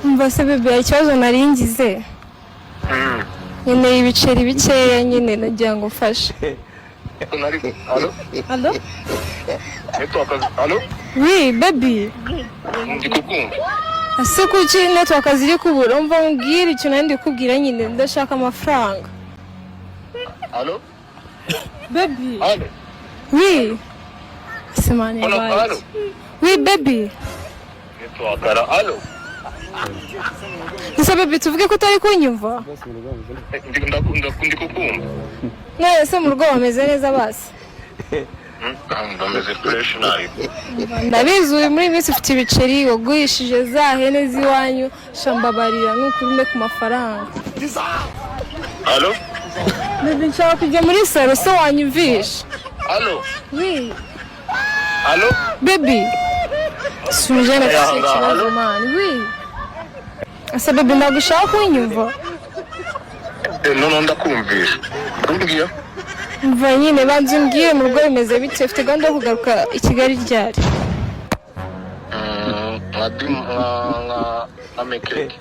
umva se bebe ikibazo nari ngize nkeneye ibiceri bikeya nyine nagira ngo mfashe. Allo? Allo? Network. Allo? Oui baby. Ndikukumva. Ase kuki network ziri kubura umva mbwira ikintu nandi kubwira nyine ndashaka amafaranga. Allo? Baby. Allo? Oui. Simani yabaye. Allo? Oui baby. Network. Allo? Ese baby tuvuge ko utari kunyumva? Ndikukumva. Nawe se mu rugo bameze neza basi? Ndameze fresh nayo. Ndabizi uyu muri minsi ufite ibiceri wagurishije za hene z'iwanyu shambabarira n'ukurume ku mafaranga. Allo? Baby nshaka kujya muri salo se wanyumvisha? Allo? Oui. Allo? Baby. Suje na kibazo man. Oui. Asa baby ndagushaka kunyumva? No ndakumvisha. Umbwiye? Mva nyine banze umbwire mu rugo bimeze bite ufite gahunda yo kugaruka i Kigali ryari? Amekeke.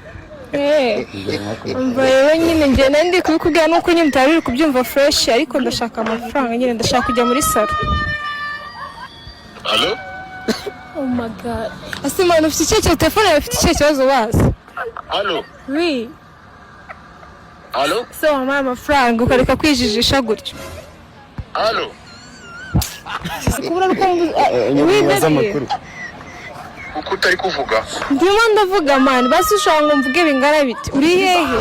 Mva rero nyine njye nandi kubikubwira nuko nyine utari uri kubyumva fresh ariko ndashaka amafaranga nyine ndashaka kujya muri salo. Allo? Oh my god. Ase man ufite icyo telefone yawe ufite icyo kibazo bazi? Allo? Oui. Allo? So wampaye amafaranga ukareka kwijijisha gutyo. Allo? Kubura ruko Uko utari kuvuga? ndimo ndavuga man basi ushaka ngo mvuge bingana biti uri hehe?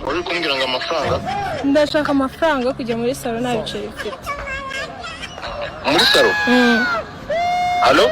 Uri kumbwira ngo amafaranga? Ndashaka amafaranga yo kujya muri salo nta biceri mfite. Muri salo? Allo?